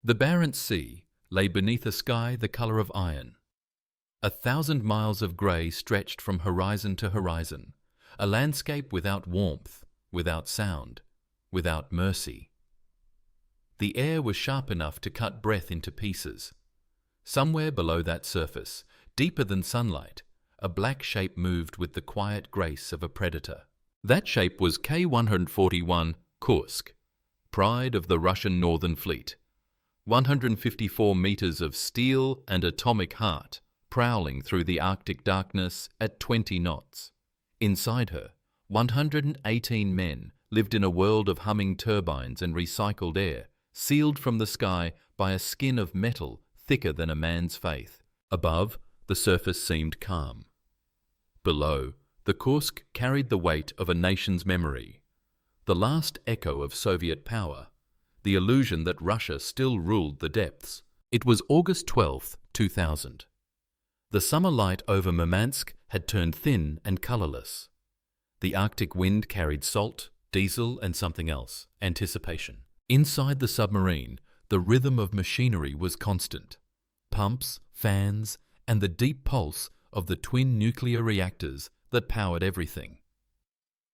The Barents Sea lay beneath a sky the color of iron. 1,000 miles of grey stretched from horizon to horizon, a landscape without warmth, without sound, without mercy. The air was sharp enough to cut breath into pieces. Somewhere below that surface, deeper than sunlight, a black shape moved with the quiet grace of a predator. That shape was K-141 Kursk, pride of the Russian Northern Fleet. 154 meters of steel and atomic heart, prowling through the Arctic darkness at 20 knots. Inside her, 118 men lived in a world of humming turbines and recycled air, sealed from the sky by a skin of metal thicker than a man's faith. Above, the surface seemed calm. Below, the Kursk carried the weight of a nation's memory, the last echo of Soviet power, the illusion that Russia still ruled the depths. It was August 12, 2000. The summer light over Murmansk had turned thin and colorless. The Arctic wind carried salt, diesel, and something else, anticipation. Inside the submarine, the rhythm of machinery was constant. Pumps, fans, and the deep pulse of the twin nuclear reactors that powered everything.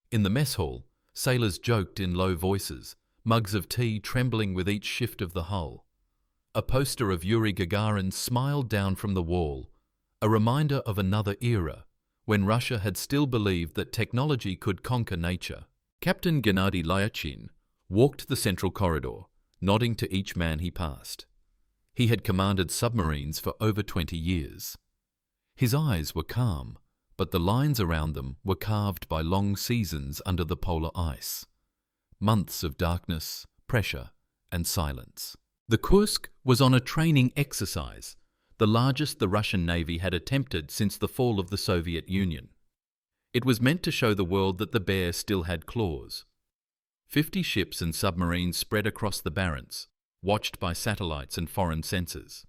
In the mess hall, sailors joked in low voices, mugs of tea trembling with each shift of the hull. A poster of Yuri Gagarin smiled down from the wall, a reminder of another era, when Russia had still believed that technology could conquer nature. Captain Gennady Lyachin walked the central corridor, nodding to each man he passed. He had commanded submarines for over 20 years. His eyes were calm, but the lines around them were carved by long seasons under the polar ice. Months of darkness, pressure, and silence. The Kursk was on a training exercise, the largest the Russian Navy had attempted since the fall of the Soviet Union. It was meant to show the world that the bear still had claws. 50 ships and submarines spread across the Barents, watched by satellites and foreign sensors.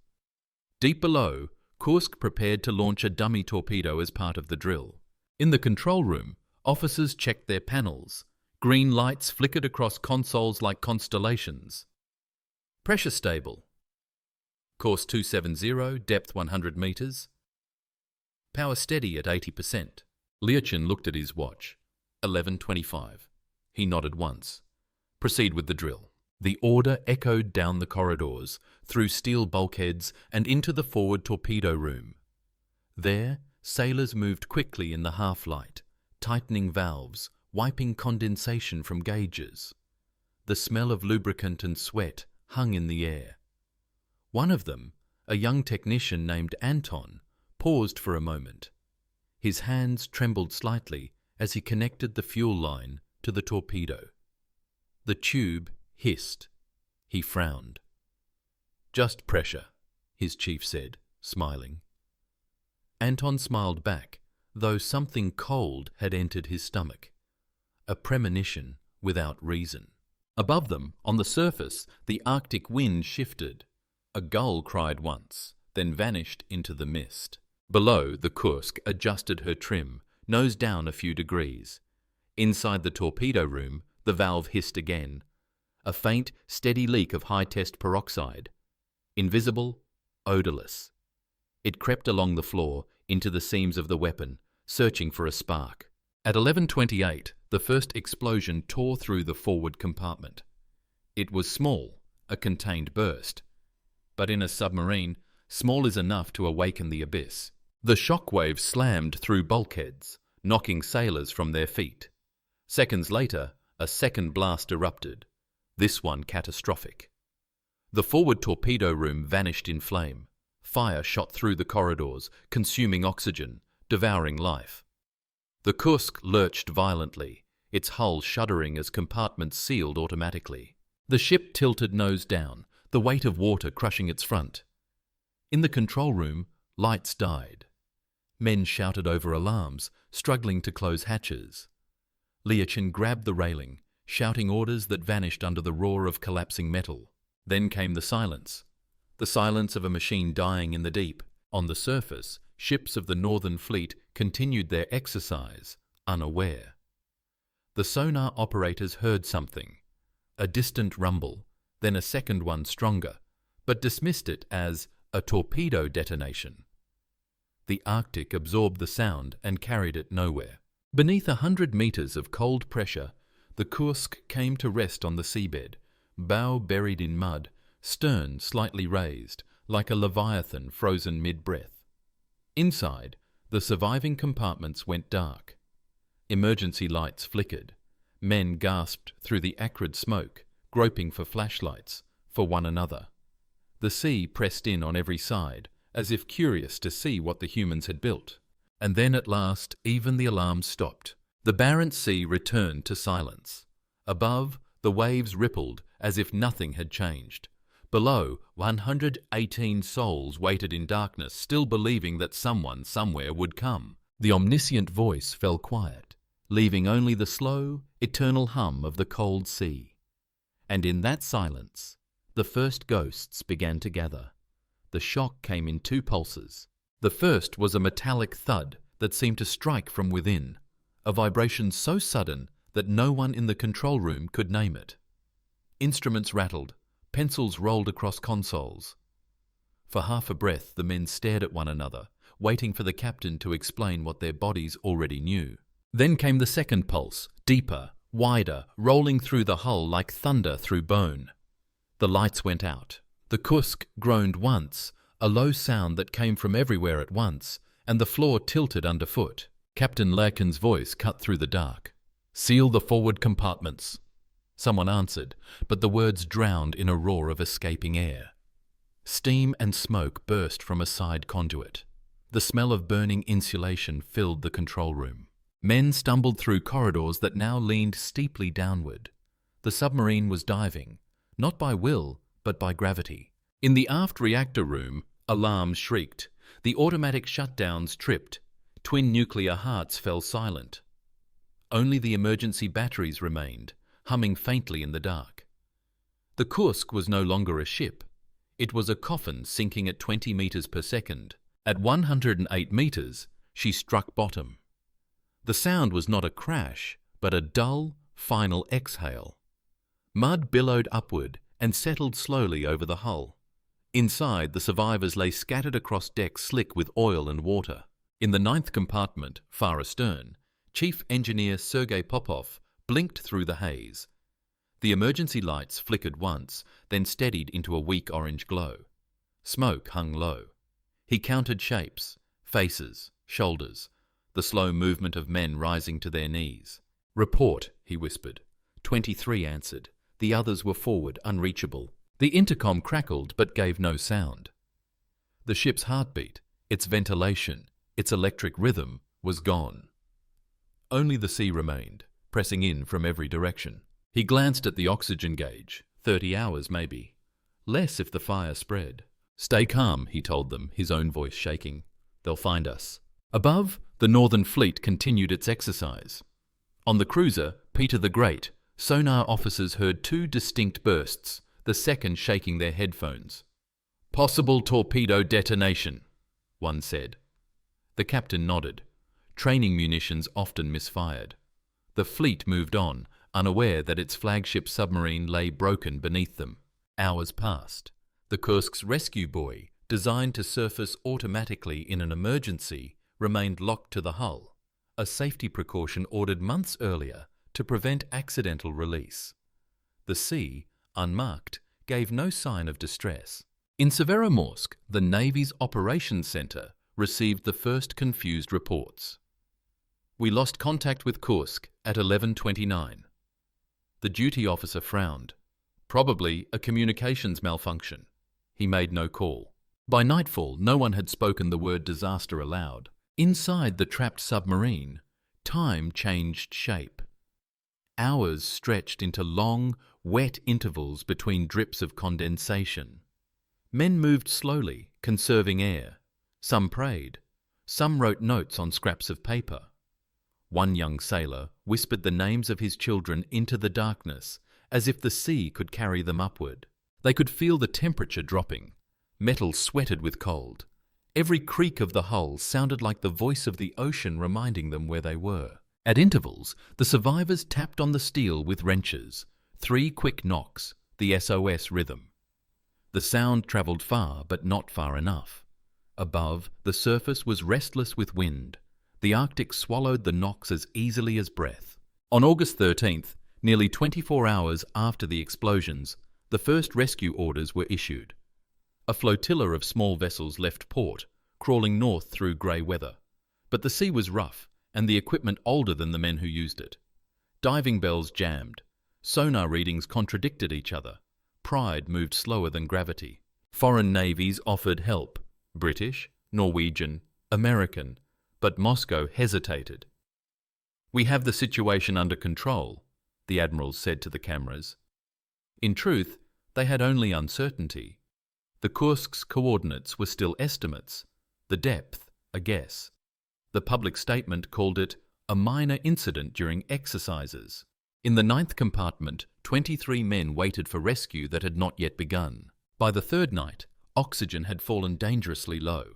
Deep below, Kursk prepared to launch a dummy torpedo as part of the drill. In the control room, officers checked their panels. Green lights flickered across consoles like constellations. Pressure stable. Course 270, depth 100 meters. Power steady at 80%. Lyachin looked at his watch. 11:25. He nodded once. Proceed with the drill. The order echoed down the corridors, through steel bulkheads and into the forward torpedo room. There, sailors moved quickly in the half-light, tightening valves, wiping condensation from gauges. The smell of lubricant and sweat hung in the air. One of them, a young technician named Anton, paused for a moment. His hands trembled slightly as he connected the fuel line to the torpedo. The tube hissed. He frowned. "Just pressure," his chief said, smiling. Anton smiled back, though something cold had entered his stomach. A premonition without reason. Above them, on the surface, the Arctic wind shifted. A gull cried once, then vanished into the mist. Below, the Kursk adjusted her trim, nose down a few degrees. Inside the torpedo room, the valve hissed again. A faint, steady leak of high-test peroxide. Invisible, odorless. It crept along the floor, into the seams of the weapon, searching for a spark. At 11:28, the first explosion tore through the forward compartment. It was small, a contained burst. But in a submarine, small is enough to awaken the abyss. The shockwave slammed through bulkheads, knocking sailors from their feet. Seconds later, a second blast erupted, this one catastrophic. The forward torpedo room vanished in flame. Fire shot through the corridors, consuming oxygen, devouring life. The Kursk lurched violently, its hull shuddering as compartments sealed automatically. The ship tilted nose down, the weight of water crushing its front. In the control room, lights died. Men shouted over alarms, struggling to close hatches. Lyachin grabbed the railing, shouting orders that vanished under the roar of collapsing metal. Then came the silence of a machine dying in the deep. On the surface, ships of the Northern Fleet continued their exercise, unaware. The sonar operators heard something, a distant rumble, then a second one stronger, but dismissed it as a torpedo detonation. The Arctic absorbed the sound and carried it nowhere. Beneath 100 meters of cold pressure, the Kursk came to rest on the seabed, bow buried in mud, stern slightly raised, like a leviathan frozen mid-breath. Inside, the surviving compartments went dark. Emergency lights flickered. Men gasped through the acrid smoke, groping for flashlights, for one another. The sea pressed in on every side, as if curious to see what the humans had built. And then at last, even the alarms stopped. The Barents Sea returned to silence. Above, the waves rippled as if nothing had changed. Below, 118 souls waited in darkness, still believing that someone somewhere would come. The omniscient voice fell quiet, leaving only the slow, eternal hum of the cold sea. And in that silence, the first ghosts began to gather. The shock came in two pulses. The first was a metallic thud that seemed to strike from within, a vibration so sudden that no one in the control room could name it. Instruments rattled, pencils rolled across consoles. For half a breath, the men stared at one another, waiting for the captain to explain what their bodies already knew. Then came the second pulse, deeper, wider, rolling through the hull like thunder through bone. The lights went out. The Kursk groaned once, a low sound that came from everywhere at once, and the floor tilted underfoot. Captain Larkin's voice cut through the dark. "Seal the forward compartments." Someone answered, but the words drowned in a roar of escaping air. Steam and smoke burst from a side conduit. The smell of burning insulation filled the control room. Men stumbled through corridors that now leaned steeply downward. The submarine was diving, not by will, but by gravity. In the aft reactor room, alarms shrieked. The automatic shutdowns tripped. Twin nuclear hearts fell silent. Only the emergency batteries remained, humming faintly in the dark. The Kursk was no longer a ship. It was a coffin sinking at 20 meters per second. At 108 meters, she struck bottom. The sound was not a crash, but a dull, final exhale. Mud billowed upward and settled slowly over the hull. Inside, the survivors lay scattered across decks slick with oil and water. In the 9th compartment, far astern, Chief Engineer Sergei Popov blinked through the haze. The emergency lights flickered once, then steadied into a weak orange glow. Smoke hung low. He counted shapes, faces, shoulders, the slow movement of men rising to their knees. "Report," he whispered. 23 answered. The others were forward, unreachable. The intercom crackled but gave no sound. The ship's heartbeat, its ventilation, its electric rhythm, was gone. Only the sea remained, pressing in from every direction. He glanced at the oxygen gauge. 30 hours, maybe. Less if the fire spread. "Stay calm," he told them, his own voice shaking. "They'll find us." Above, the Northern Fleet continued its exercise. On the cruiser, Peter the Great, sonar officers heard two distinct bursts, the second shaking their headphones. "Possible torpedo detonation," one said. The captain nodded. Training munitions often misfired. The fleet moved on, unaware that its flagship submarine lay broken beneath them. Hours passed. The Kursk's rescue buoy, designed to surface automatically in an emergency, remained locked to the hull, a safety precaution ordered months earlier to prevent accidental release. The sea, unmarked, gave no sign of distress. In Severomorsk, the Navy's operations center received the first confused reports. "We lost contact with Kursk at 11:29. The duty officer frowned. Probably a communications malfunction. He made no call. By nightfall, no one had spoken the word disaster aloud. Inside the trapped submarine, time changed shape. Hours stretched into long, wet intervals between drips of condensation. Men moved slowly, conserving air. Some prayed. Some wrote notes on scraps of paper. One young sailor whispered the names of his children into the darkness, as if the sea could carry them upward. They could feel the temperature dropping. Metal sweated with cold. Every creak of the hull sounded like the voice of the ocean reminding them where they were. At intervals, the survivors tapped on the steel with wrenches. 3 quick knocks, the SOS rhythm. The sound travelled far, but not far enough. Above, the surface was restless with wind. The Arctic swallowed the knocks as easily as breath. On August 13th, nearly 24 hours after the explosions, the first rescue orders were issued. A flotilla of small vessels left port, crawling north through grey weather. But the sea was rough, and the equipment older than the men who used it. Diving bells jammed. Sonar readings contradicted each other. Pride moved slower than gravity. Foreign navies offered help. British, Norwegian, American. But Moscow hesitated. "We have the situation under control," the admirals said to the cameras. In truth, they had only uncertainty. The Kursk's coordinates were still estimates, the depth a guess. The public statement called it a minor incident during exercises. In the 9th compartment, 23 men waited for rescue that had not yet begun. By the third night, oxygen had fallen dangerously low.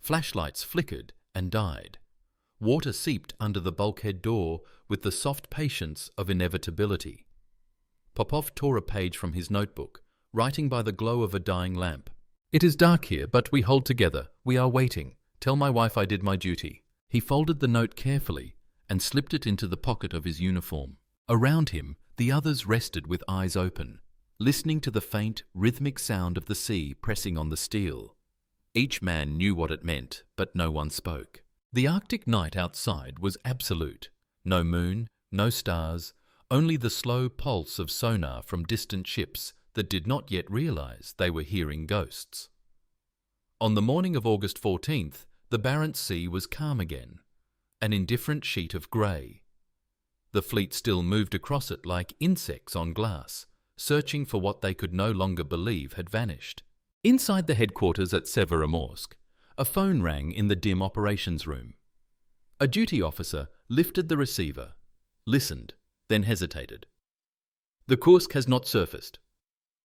Flashlights flickered and died. Water seeped under the bulkhead door with the soft patience of inevitability. Popov tore a page from his notebook, writing by the glow of a dying lamp. "It is dark here, but we hold together. We are waiting. Tell my wife I did my duty." He folded the note carefully and slipped it into the pocket of his uniform. Around him, the others rested with eyes open, listening to the faint, rhythmic sound of the sea pressing on the steel. Each man knew what it meant, but no one spoke. The Arctic night outside was absolute. No moon, no stars, only the slow pulse of sonar from distant ships that did not yet realize they were hearing ghosts. On the morning of August 14th, the Barents Sea was calm again, an indifferent sheet of grey. The fleet still moved across it like insects on glass, searching for what they could no longer believe had vanished. Inside the headquarters at Severomorsk, a phone rang in the dim operations room. A duty officer lifted the receiver, listened, then hesitated. "The Kursk has not surfaced."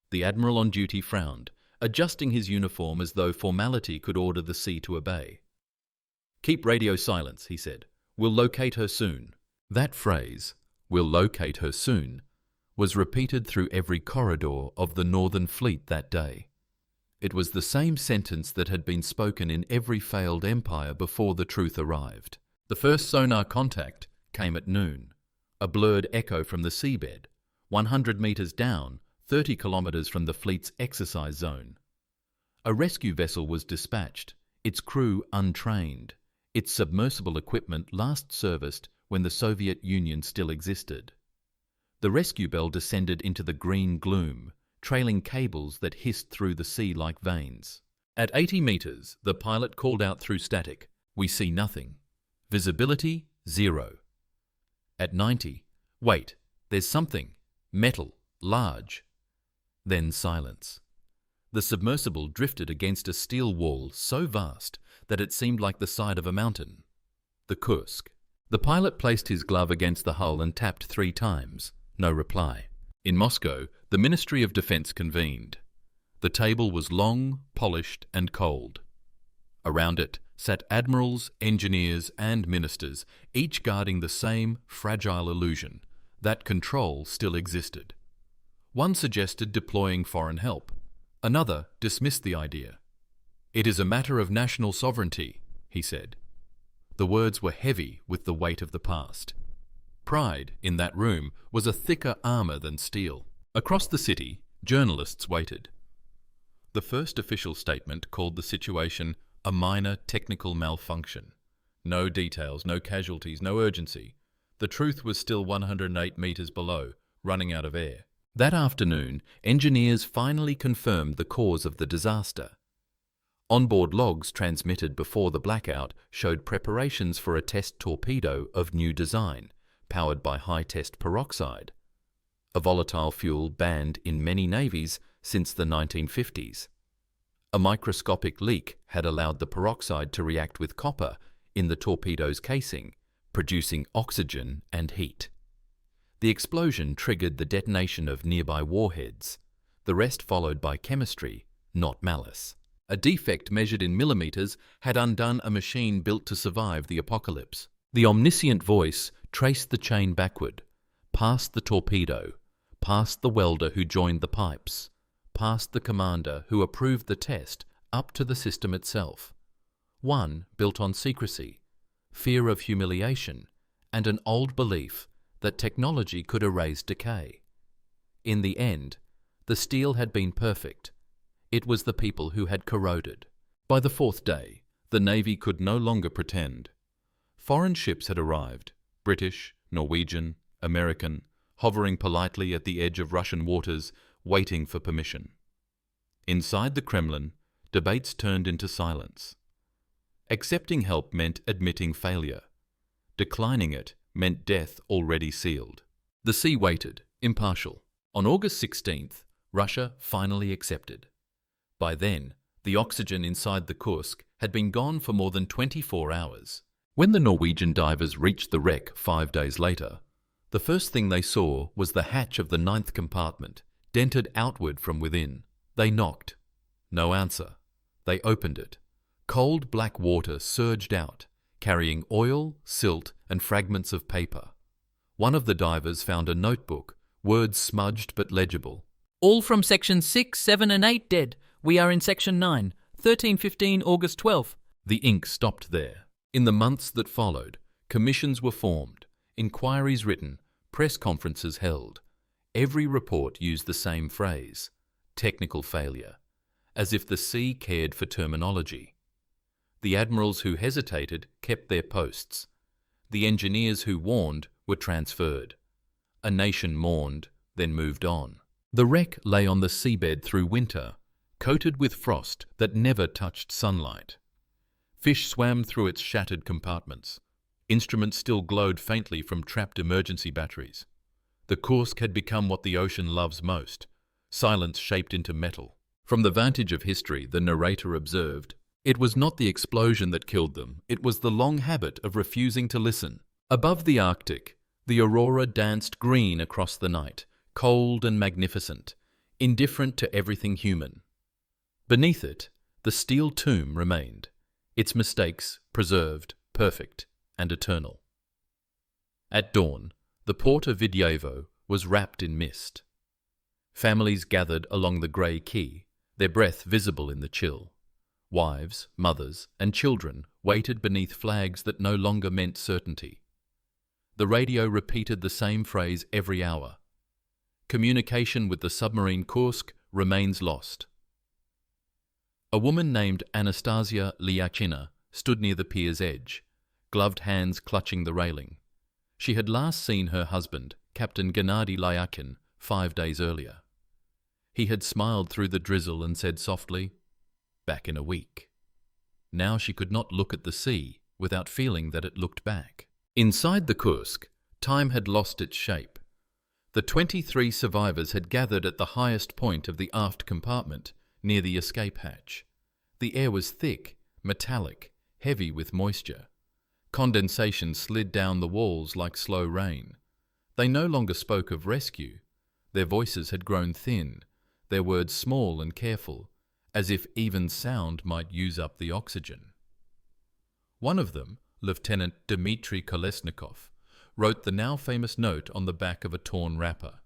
The admiral on duty frowned, adjusting his uniform as though formality could order the sea to obey. "Keep radio silence," he said. "We'll locate her soon." That phrase, "we'll locate her soon," was repeated through every corridor of the Northern Fleet that day. It was the same sentence that had been spoken in every failed empire before the truth arrived. The first sonar contact came at noon, a blurred echo from the seabed, 100 meters down, 30 kilometers from the fleet's exercise zone. A rescue vessel was dispatched, its crew untrained, its submersible equipment last serviced when the Soviet Union still existed. The rescue bell descended into the green gloom, trailing cables that hissed through the sea like veins. At 80 meters, the pilot called out through static, "We see nothing. Visibility, 0. At 90, "Wait, there's something. Metal, large." Then silence. The submersible drifted against a steel wall so vast that it seemed like the side of a mountain. The Kursk. The pilot placed his glove against the hull and tapped 3 times. No reply. In Moscow, the Ministry of Defense convened. The table was long, polished, and cold. Around it sat admirals, engineers, and ministers, each guarding the same fragile illusion that control still existed. One suggested deploying foreign help. Another dismissed the idea. "It is a matter of national sovereignty," he said. The words were heavy with the weight of the past. Pride, in that room, was a thicker armor than steel. Across the city, journalists waited. The first official statement called the situation a minor technical malfunction. No details, no casualties, no urgency. The truth was still 108 meters below, running out of air. That afternoon, engineers finally confirmed the cause of the disaster. Onboard logs transmitted before the blackout showed preparations for a test torpedo of new design, powered by high-test peroxide, a volatile fuel banned in many navies since the 1950s. A microscopic leak had allowed the peroxide to react with copper in the torpedo's casing, producing oxygen and heat. The explosion triggered the detonation of nearby warheads, the rest followed by chemistry, not malice. A defect measured in millimeters had undone a machine built to survive the apocalypse. The omniscient voice traced the chain backward, past the torpedo, past the welder who joined the pipes, past the commander who approved the test up to the system itself. One built on secrecy, fear of humiliation, and an old belief that technology could erase decay. In the end, the steel had been perfect. It was the people who had corroded. By the fourth day, the Navy could no longer pretend. Foreign ships had arrived, British, Norwegian, American, hovering politely at the edge of Russian waters, waiting for permission. Inside the Kremlin, debates turned into silence. Accepting help meant admitting failure. Declining it meant death already sealed. The sea waited, impartial. On August 16th, Russia finally accepted. By then, the oxygen inside the Kursk had been gone for more than 24 hours. When the Norwegian divers reached the wreck 5 days later, the first thing they saw was the hatch of the 9th compartment, dented outward from within. They knocked. No answer. They opened it. Cold black water surged out, carrying oil, silt, and fragments of paper. One of the divers found a notebook, words smudged but legible. All from Section 6, 7 and 8 dead. We are in Section 9, 13-15 August 12th. The ink stopped there. In the months that followed, commissions were formed, inquiries written, press conferences held. Every report used the same phrase, technical failure, as if the sea cared for terminology. The admirals who hesitated kept their posts. The engineers who warned were transferred. A nation mourned, then moved on. The wreck lay on the seabed through winter, coated with frost that never touched sunlight. Fish swam through its shattered compartments. Instruments still glowed faintly from trapped emergency batteries. The Kursk had become what the ocean loves most, silence shaped into metal. From the vantage of history, the narrator observed, it was not the explosion that killed them, it was the long habit of refusing to listen. Above the Arctic, the aurora danced green across the night, cold and magnificent, indifferent to everything human. Beneath it, the steel tomb remained, its mistakes preserved, perfect and eternal. At dawn, the port of Vidyevo was wrapped in mist. Families gathered along the grey quay, their breath visible in the chill. Wives, mothers, and children waited beneath flags that no longer meant certainty. The radio repeated the same phrase every hour. Communication with the submarine Kursk remains lost. A woman named Anastasia Lyachina stood near the pier's edge, gloved hands clutching the railing. She had last seen her husband, Captain Gennady Lyakin, 5 days earlier. He had smiled through the drizzle and said softly, "Back in a week." Now she could not look at the sea without feeling that it looked back. Inside the Kursk, time had lost its shape. The 23 survivors had gathered at the highest point of the aft compartment, near the escape hatch. The air was thick, metallic, heavy with moisture. Condensation slid down the walls like slow rain. They no longer spoke of rescue. Their voices had grown thin, their words small and careful, as if even sound might use up the oxygen. One of them, Lieutenant Dmitry Kolesnikov, wrote the now famous note on the back of a torn wrapper.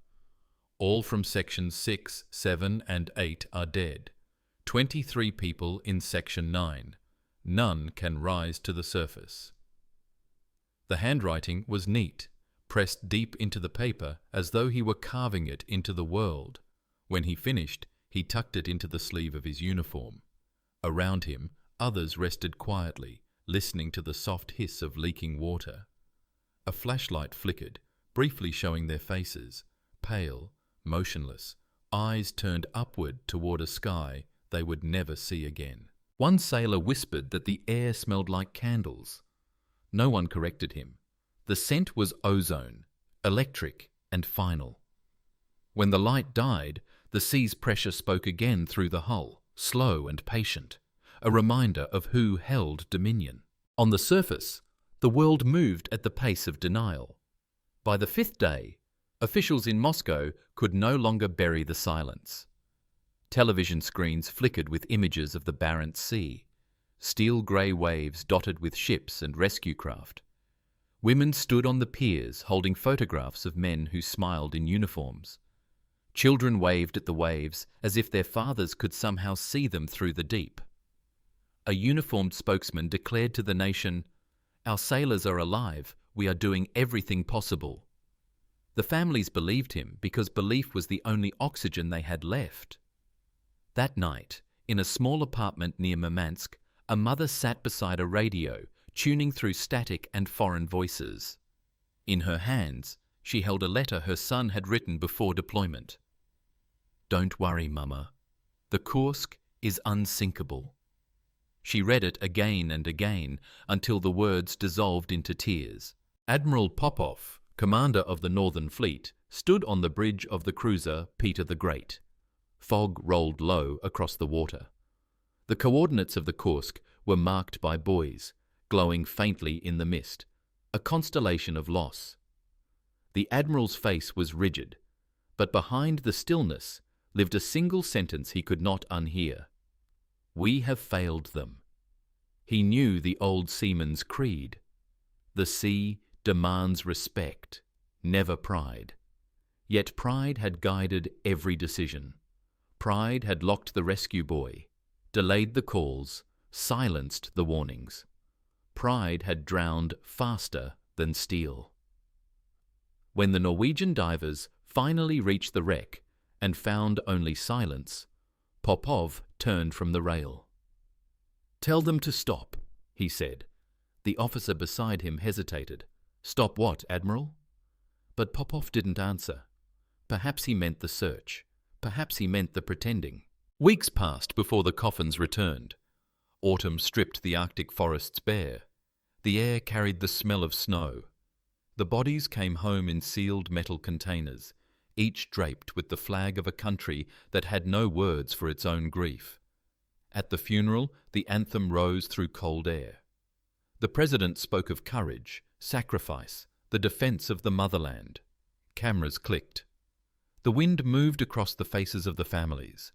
All from Sections 6, 7 and 8 are dead. 23 people in Section 9. None can rise to the surface. The handwriting was neat, pressed deep into the paper as though he were carving it into the world. When he finished, he tucked it into the sleeve of his uniform. Around him, others rested quietly, listening to the soft hiss of leaking water. A flashlight flickered, briefly showing their faces, pale, motionless, eyes turned upward toward a sky they would never see again. One sailor whispered that the air smelled like candles. No one corrected him. The scent was ozone, electric and final. When the light died, the sea's pressure spoke again through the hull, slow and patient, a reminder of who held dominion. On the surface, the world moved at the pace of denial. By the 5th day, officials in Moscow could no longer bury the silence. Television screens flickered with images of the Barents Sea, steel grey waves dotted with ships and rescue craft. Women stood on the piers holding photographs of men who smiled in uniforms. Children waved at the waves as if their fathers could somehow see them through the deep. A uniformed spokesman declared to the nation, "Our sailors are alive. We are doing everything possible." The families believed him because belief was the only oxygen they had left. That night, in a small apartment near Murmansk, a mother sat beside a radio, tuning through static and foreign voices. In her hands, she held a letter her son had written before deployment. "Don't worry, Mama. The Kursk is unsinkable." She read it again and again until the words dissolved into tears. Admiral Popov, commander of the Northern Fleet, stood on the bridge of the cruiser Peter the Great. Fog rolled low across the water. The coordinates of the Kursk were marked by buoys, glowing faintly in the mist, a constellation of loss. The admiral's face was rigid, but behind the stillness lived a single sentence he could not unhear. "We have failed them." He knew the old seaman's creed. The sea demands respect, never pride. Yet pride had guided every decision. Pride had locked the rescue buoy, delayed the calls, silenced the warnings. Pride had drowned faster than steel. When the Norwegian divers finally reached the wreck and found only silence, Popov turned from the rail. "Tell them to stop," he said. The officer beside him hesitated. "Stop what, Admiral?" But Popov didn't answer. Perhaps he meant the search. Perhaps he meant the pretending. Weeks passed before the coffins returned. Autumn stripped the Arctic forests bare. The air carried the smell of snow. The bodies came home in sealed metal containers, each draped with the flag of a country that had no words for its own grief. At the funeral, the anthem rose through cold air. The president spoke of courage, sacrifice, the defense of the motherland. Cameras clicked. The wind moved across the faces of the families.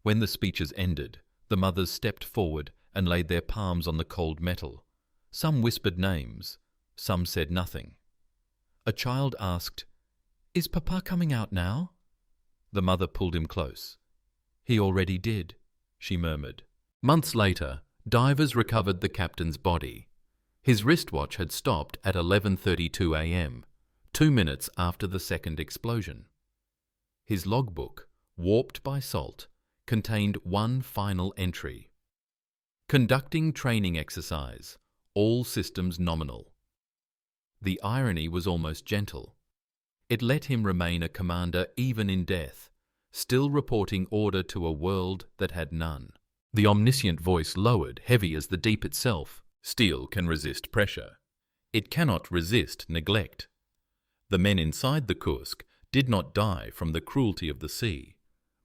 When the speeches ended, the mothers stepped forward and laid their palms on the cold metal. Some whispered names, some said nothing. A child asked, "Is Papa coming out now?" The mother pulled him close. "He already did," she murmured. Months later, divers recovered the captain's body. His wristwatch had stopped at 11:32 a.m., 2 minutes after the second explosion. His logbook, warped by salt, contained one final entry. "Conducting training exercise, all systems nominal." The irony was almost gentle. It let him remain a commander even in death, still reporting order to a world that had none. The omniscient voice lowered, heavy as the deep itself. Steel can resist pressure. It cannot resist neglect. The men inside the Kursk did not die from the cruelty of the sea,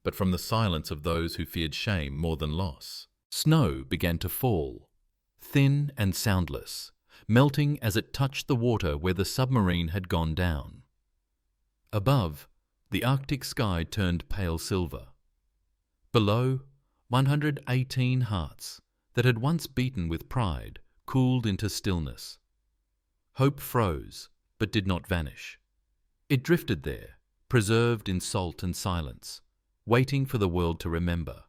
but from the silence of those who feared shame more than loss. Snow began to fall, thin and soundless, melting as it touched the water where the submarine had gone down. Above, the Arctic sky turned pale silver. Below, 118 hearts that had once beaten with pride cooled into stillness. Hope froze, but did not vanish. It drifted there, preserved in salt and silence, waiting for the world to remember.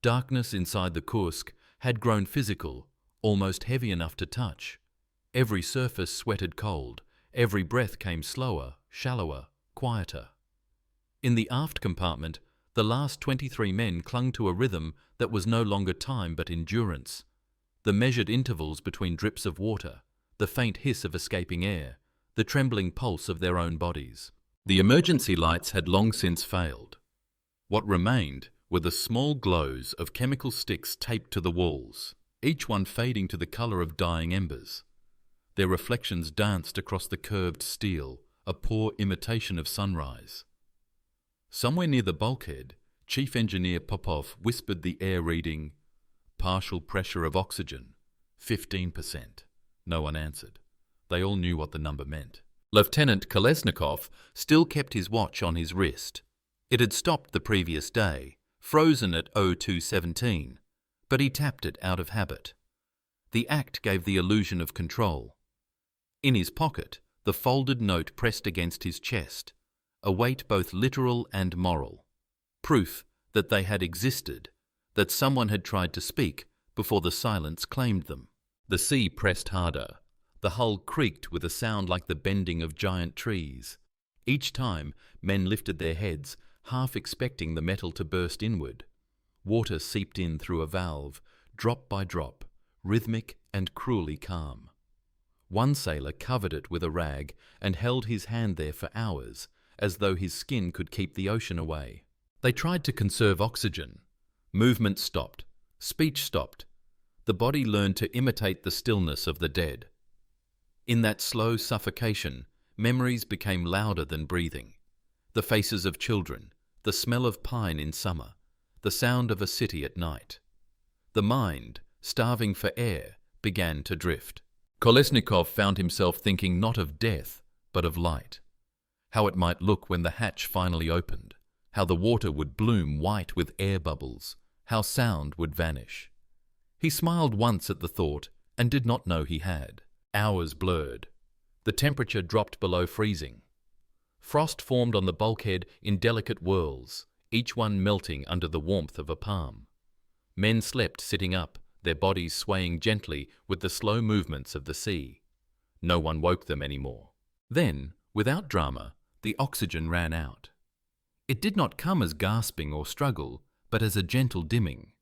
Darkness inside the Kursk had grown physical, almost heavy enough to touch. Every surface sweated cold, every breath came slower, shallower, quieter. In the aft compartment, the last 23 men clung to a rhythm that was no longer time but endurance. The measured intervals between drips of water, the faint hiss of escaping air, the trembling pulse of their own bodies. The emergency lights had long since failed. What remained were the small glows of chemical sticks taped to the walls, each one fading to the colour of dying embers. Their reflections danced across the curved steel, a poor imitation of sunrise. Somewhere near the bulkhead, Chief Engineer Popov whispered the air reading, "Partial pressure of oxygen, 15%. No one answered. They all knew what the number meant. Lieutenant Kolesnikov still kept his watch on his wrist. It had stopped the previous day, frozen at 02:17, but he tapped it out of habit. The act gave the illusion of control. In his pocket, the folded note pressed against his chest, a weight both literal and moral. Proof that they had existed, that someone had tried to speak before the silence claimed them. The sea pressed harder. The hull creaked with a sound like the bending of giant trees. Each time, men lifted their heads, half expecting the metal to burst inward. Water seeped in through a valve, drop by drop, rhythmic and cruelly calm. One sailor covered it with a rag and held his hand there for hours, as though his skin could keep the ocean away. They tried to conserve oxygen. Movement stopped. Speech stopped. The body learned to imitate the stillness of the dead. In that slow suffocation, memories became louder than breathing. The faces of children, the smell of pine in summer, the sound of a city at night. The mind, starving for air, began to drift. Kolesnikov found himself thinking not of death, but of light. How it might look when the hatch finally opened. How the water would bloom white with air bubbles. How sound would vanish. He smiled once at the thought and did not know he had. Hours blurred. The temperature dropped below freezing. Frost formed on the bulkhead in delicate whirls, each one melting under the warmth of a palm. Men slept sitting up, their bodies swaying gently with the slow movements of the sea. No one woke them anymore. Then, without drama, the oxygen ran out. It did not come as gasping or struggle, but as a gentle dimming,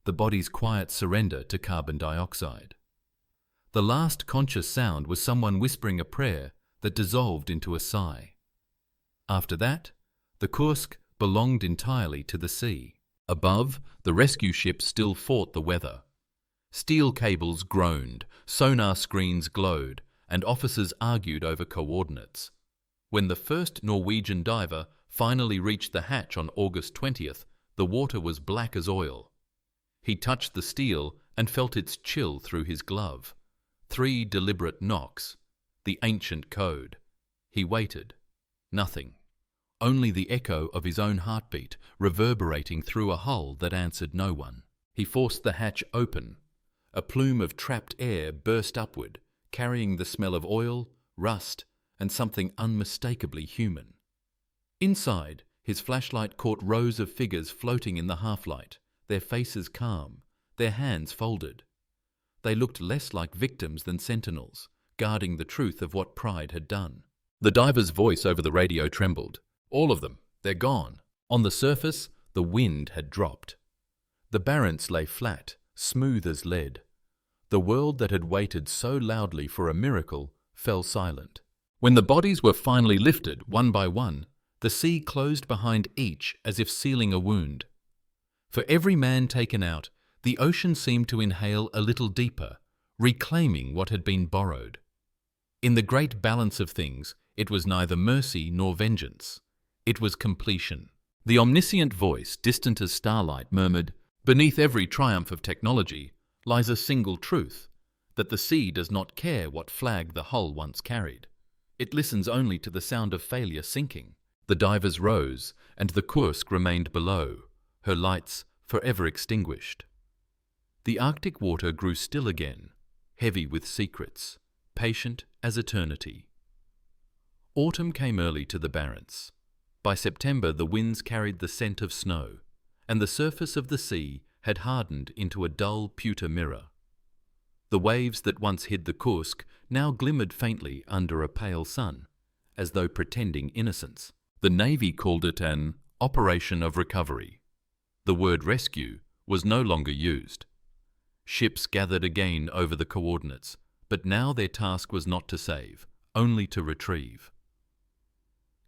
the body's quiet surrender to carbon dioxide. The last conscious sound was someone whispering a prayer that dissolved into a sigh. After that, the Kursk belonged entirely to the sea. Above, the rescue ship still fought the weather. Steel cables groaned, sonar screens glowed, and officers argued over coordinates. When the first Norwegian diver finally reached the hatch on August 20th, the water was black as oil. He touched the steel and felt its chill through his glove. 3 deliberate knocks. The ancient code. He waited. Nothing. Only the echo of his own heartbeat reverberating through a hull that answered no one. He forced the hatch open. A plume of trapped air burst upward, carrying the smell of oil, rust, and something unmistakably human. Inside, his flashlight caught rows of figures floating in the half-light, their faces calm, their hands folded. They looked less like victims than sentinels, guarding the truth of what pride had done. The diver's voice over the radio trembled. All of them, they're gone. On the surface, the wind had dropped. The Barents lay flat, smooth as lead. The world that had waited so loudly for a miracle fell silent. When the bodies were finally lifted, one by one, the sea closed behind each as if sealing a wound. For every man taken out, the ocean seemed to inhale a little deeper, reclaiming what had been borrowed. In the great balance of things, it was neither mercy nor vengeance. It was completion. The omniscient voice, distant as starlight, murmured, "Beneath every triumph of technology lies a single truth, that the sea does not care what flag the hull once carried. It listens only to the sound of failure sinking." The divers rose, and the Kursk remained below, her lights forever extinguished. The Arctic water grew still again, heavy with secrets, patient as eternity. Autumn came early to the Barents. By September the winds carried the scent of snow, and the surface of the sea had hardened into a dull pewter mirror. The waves that once hid the Kursk now glimmered faintly under a pale sun, as though pretending innocence. The Navy called it an operation of recovery. The word rescue was no longer used. Ships gathered again over the coordinates, but now their task was not to save, only to retrieve.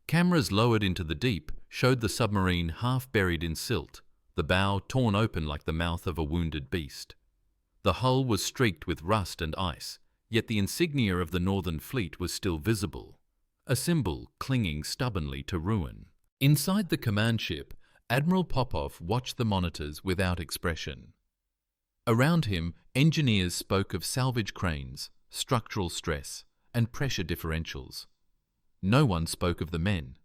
Cameras lowered into the deep showed the submarine half buried in silt, the bow torn open like the mouth of a wounded beast. The hull was streaked with rust and ice, yet the insignia of the Northern Fleet was still visible, a symbol clinging stubbornly to ruin. Inside the command ship, Admiral Popov watched the monitors without expression. Around him, engineers spoke of salvage cranes, structural stress, and pressure differentials. No one spoke of the men.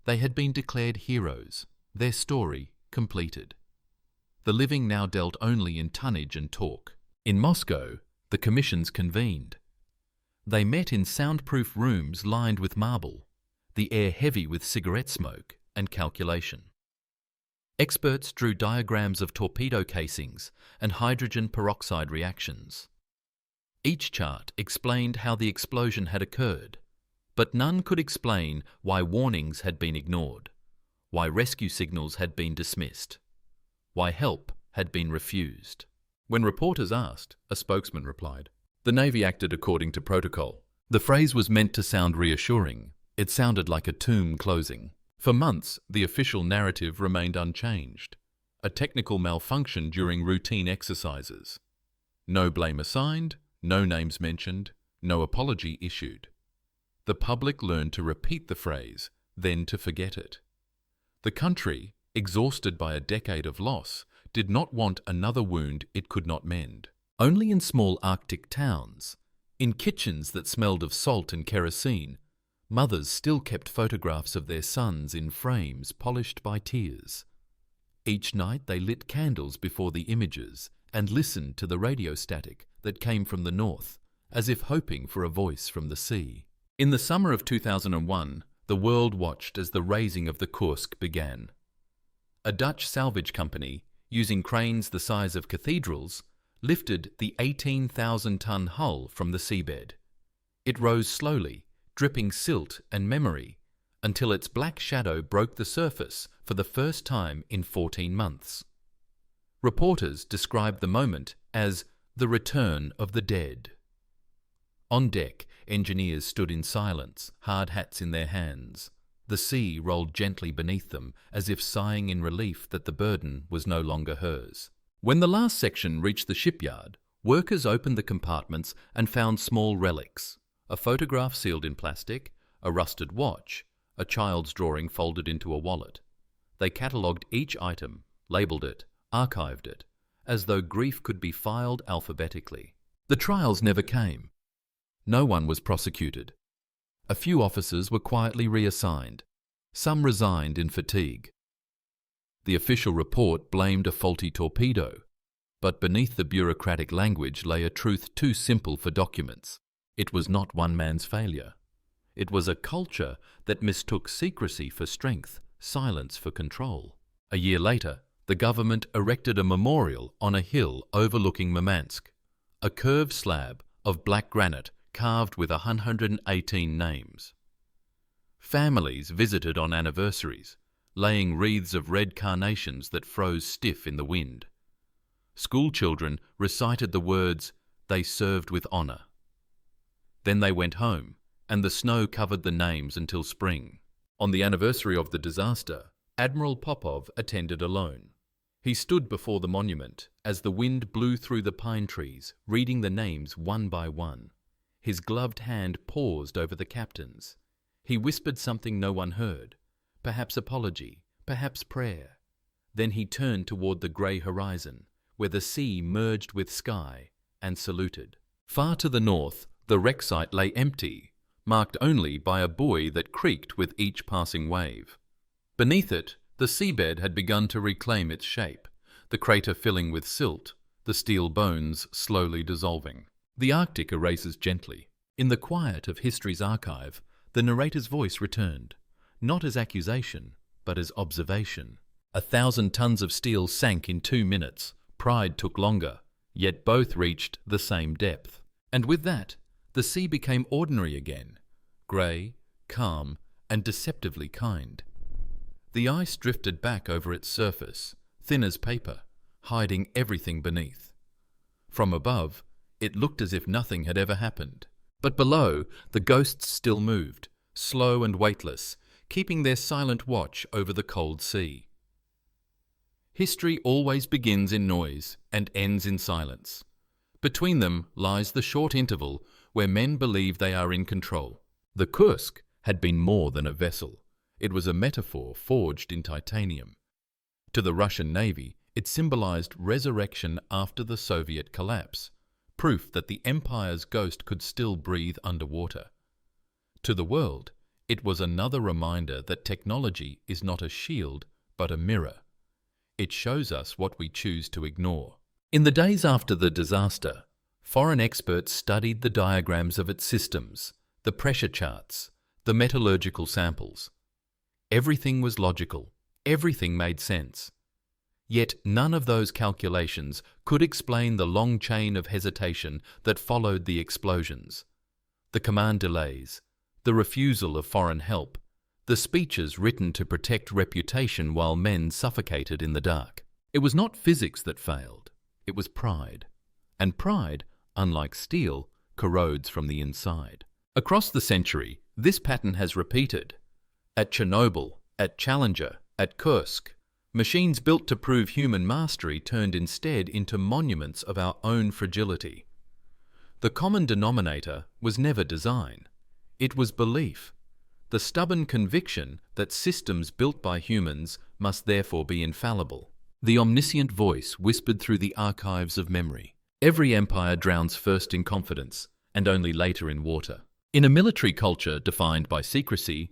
They had been declared heroes, their story completed. The living now dealt only in tonnage and torque. In Moscow, the commissions convened. They met in soundproof rooms lined with marble. the air heavy with cigarette smoke and calculation. Experts drew diagrams of torpedo casings and hydrogen peroxide reactions. Each chart explained how the explosion had occurred, but none could explain why warnings had been ignored, why rescue signals had been dismissed, why help had been refused. When reporters asked, a spokesman replied, "The Navy acted according to protocol." The phrase was meant to sound reassuring. It sounded like a tomb closing. For months, the official narrative remained unchanged. A technical malfunction during routine exercises. No blame assigned, no names mentioned, no apology issued. The public learned to repeat the phrase, then to forget it. The country, exhausted by a decade of loss, did not want another wound it could not mend. Only in small Arctic towns, in kitchens that smelled of salt and kerosene, mothers still kept photographs of their sons in frames polished by tears. Each night they lit candles before the images and listened to the radio static that came from the north, as if hoping for a voice from the sea. In the summer of 2001, the world watched as the raising of the Kursk began. A Dutch salvage company, using cranes the size of cathedrals, lifted the 18,000-ton hull from the seabed. It rose slowly, dripping silt and memory, until its black shadow broke the surface for the first time in 14 months. Reporters described the moment as the return of the dead. On deck, engineers stood in silence, hard hats in their hands. The sea rolled gently beneath them, as if sighing in relief that the burden was no longer hers. When the last section reached the shipyard, workers opened the compartments and found small relics: a photograph sealed in plastic, a rusted watch, a child's drawing folded into a wallet. They catalogued each item, labelled it, archived it, as though grief could be filed alphabetically. The trials never came. No one was prosecuted. A few officers were quietly reassigned. Some resigned in fatigue. The official report blamed a faulty torpedo, but beneath the bureaucratic language lay a truth too simple for documents. It was not one man's failure. It was a culture that mistook secrecy for strength, silence for control. A year later, the government erected a memorial on a hill overlooking Murmansk, a curved slab of black granite carved with 118 names. Families visited on anniversaries, laying wreaths of red carnations that froze stiff in the wind. School children recited the words, "They served with honour." Then they went home, and the snow covered the names until spring. On the anniversary of the disaster, Admiral Popov attended alone. He stood before the monument as the wind blew through the pine trees, reading the names one by one. His gloved hand paused over the captains. He whispered something no one heard, perhaps apology, perhaps prayer. Then he turned toward the grey horizon, where the sea merged with sky, and saluted. Far to the north, the wreck site lay empty, marked only by a buoy that creaked with each passing wave. Beneath it, the seabed had begun to reclaim its shape, the crater filling with silt, the steel bones slowly dissolving. The Arctic erases gently. In the quiet of history's archive, the narrator's voice returned, not as accusation, but as observation. 1,000 tons of steel sank in 2 minutes. Pride took longer, yet both reached the same depth. And with that, the sea became ordinary again, grey, calm, and deceptively kind. The ice drifted back over its surface, thin as paper, hiding everything beneath. From above, it looked as if nothing had ever happened. But below, the ghosts still moved, slow and weightless, keeping their silent watch over the cold sea. History always begins in noise and ends in silence. Between them lies the short interval where men believe they are in control. The Kursk had been more than a vessel. It was a metaphor forged in titanium. To the Russian Navy, it symbolized resurrection after the Soviet collapse, proof that the empire's ghost could still breathe underwater. To the world, it was another reminder that technology is not a shield, but a mirror. It shows us what we choose to ignore. In the days after the disaster, foreign experts studied the diagrams of its systems, the pressure charts, The metallurgical samples. Everything was logical. Everything made sense. Yet none of those calculations could explain the long chain of hesitation that followed the explosions. The command delays, the refusal of foreign help, the speeches written to protect reputation while men suffocated in the dark. It was not physics that failed, it was pride. And pride, unlike steel, corrodes from the inside. Across the century, this pattern has repeated. At Chernobyl, at Challenger, at Kursk, machines built to prove human mastery turned instead into monuments of our own fragility. The common denominator was never design. It was belief, the stubborn conviction that systems built by humans must therefore be infallible. The omniscient voice whispered through the archives of memory. Every empire drowns first in confidence, and only later in water. In a military culture defined by secrecy,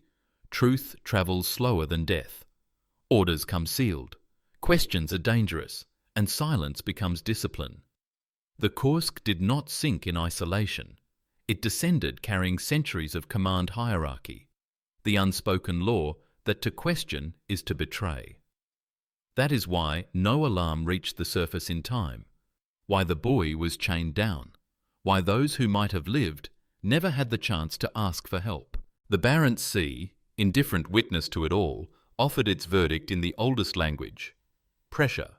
truth travels slower than death. Orders come sealed, questions are dangerous, and silence becomes discipline. The Kursk did not sink in isolation. It descended carrying centuries of command hierarchy, the unspoken law that to question is to betray. That is why no alarm reached the surface in time, why the buoy was chained down, why those who might have lived never had the chance to ask for help. The Barents Sea, indifferent witness to it all, offered its verdict in the oldest language. Pressure.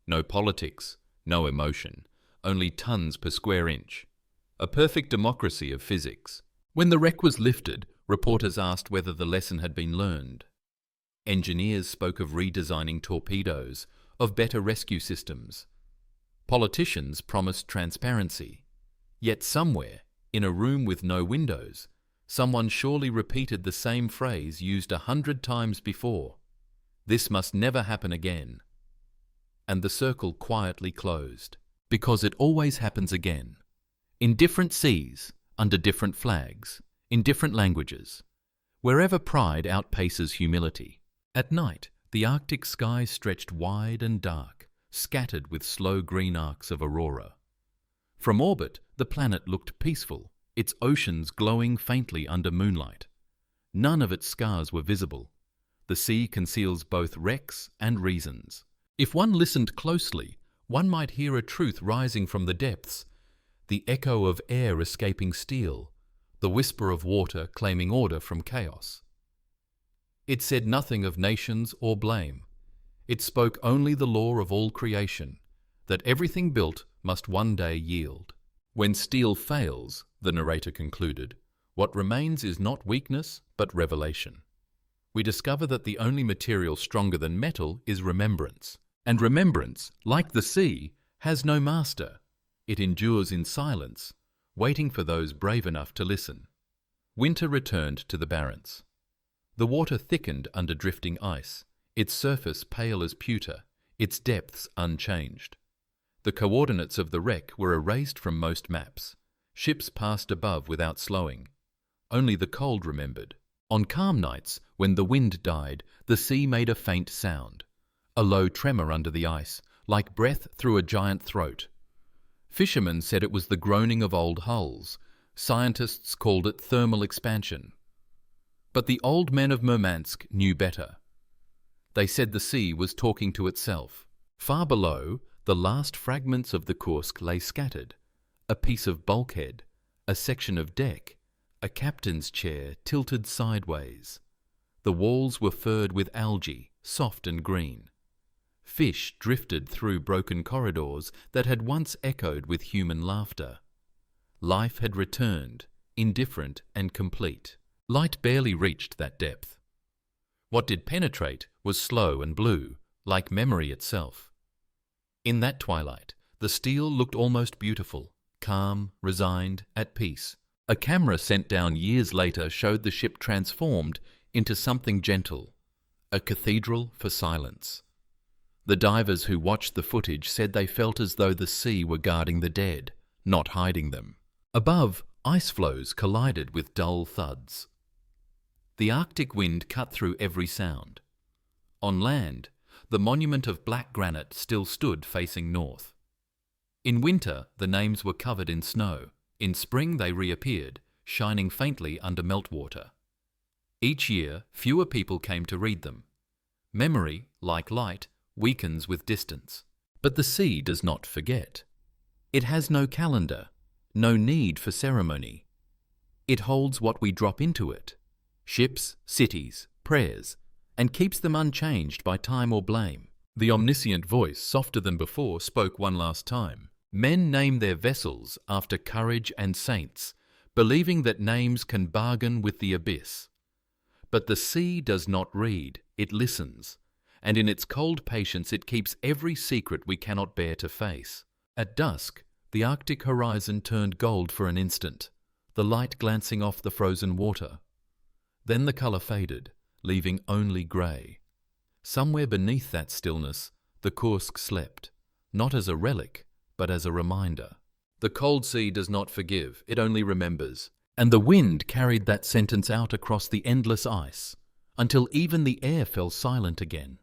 No politics, no emotion, only tons per square inch. A perfect democracy of physics. When the wreck was lifted, reporters asked whether the lesson had been learned. Engineers spoke of redesigning torpedoes, of better rescue systems. Politicians promised transparency. Yet somewhere, in a room with no windows, someone surely repeated the same phrase used 100 times before. This must never happen again. And the circle quietly closed. Because it always happens again. In different seas, under different flags, in different languages, wherever pride outpaces humility. At night, the Arctic sky stretched wide and dark, scattered with slow green arcs of aurora. From orbit, the planet looked peaceful, its oceans glowing faintly under moonlight. None of its scars were visible. The sea conceals both wrecks and reasons. If one listened closely, one might hear a truth rising from the depths, the echo of air escaping steel, the whisper of water claiming order from chaos. It said nothing of nations or blame. It spoke only the law of all creation, that everything built must one day yield. When steel fails, the narrator concluded, what remains is not weakness, but revelation. We discover that the only material stronger than metal is remembrance. And remembrance, like the sea, has no master. It endures in silence, waiting for those brave enough to listen. Winter returned to the Barents. The water thickened under drifting ice, its surface pale as pewter, its depths unchanged. The coordinates of the wreck were erased from most maps. Ships passed above without slowing. Only the cold remembered. On calm nights, when the wind died, the sea made a faint sound. A low tremor under the ice, like breath through a giant throat. Fishermen said it was the groaning of old hulls. Scientists called it thermal expansion. But the old men of Murmansk knew better. They said the sea was talking to itself. Far below, the last fragments of the Kursk lay scattered. A piece of bulkhead, a section of deck, a captain's chair tilted sideways. The walls were furred with algae, soft and green. Fish drifted through broken corridors that had once echoed with human laughter. Life had returned, indifferent and complete. Light barely reached that depth. What did penetrate was slow and blue, like memory itself. In that twilight, the steel looked almost beautiful, calm, resigned, at peace. A camera sent down years later showed the ship transformed into something gentle, a cathedral for silence. The divers who watched the footage said they felt as though the sea were guarding the dead, not hiding them. Above, ice floes collided with dull thuds. The Arctic wind cut through every sound. On land, the monument of black granite still stood facing north. In winter, the names were covered in snow. In spring, they reappeared, shining faintly under meltwater. Each year, fewer people came to read them. Memory, like light, weakens with distance. But the sea does not forget. It has no calendar, no need for ceremony. It holds what we drop into it, ships, cities, prayers, and keeps them unchanged by time or blame. The omniscient voice, softer than before, spoke one last time. Men name their vessels after courage and saints, believing that names can bargain with the abyss. But the sea does not read, it listens, and in its cold patience it keeps every secret we cannot bear to face. At dusk, the Arctic horizon turned gold for an instant, the light glancing off the frozen water. Then the colour faded, leaving only grey. Somewhere beneath that stillness, the Kursk slept, not as a relic, but as a reminder. The cold sea does not forgive, it only remembers. And the wind carried that sentence out across the endless ice, until even the air fell silent again.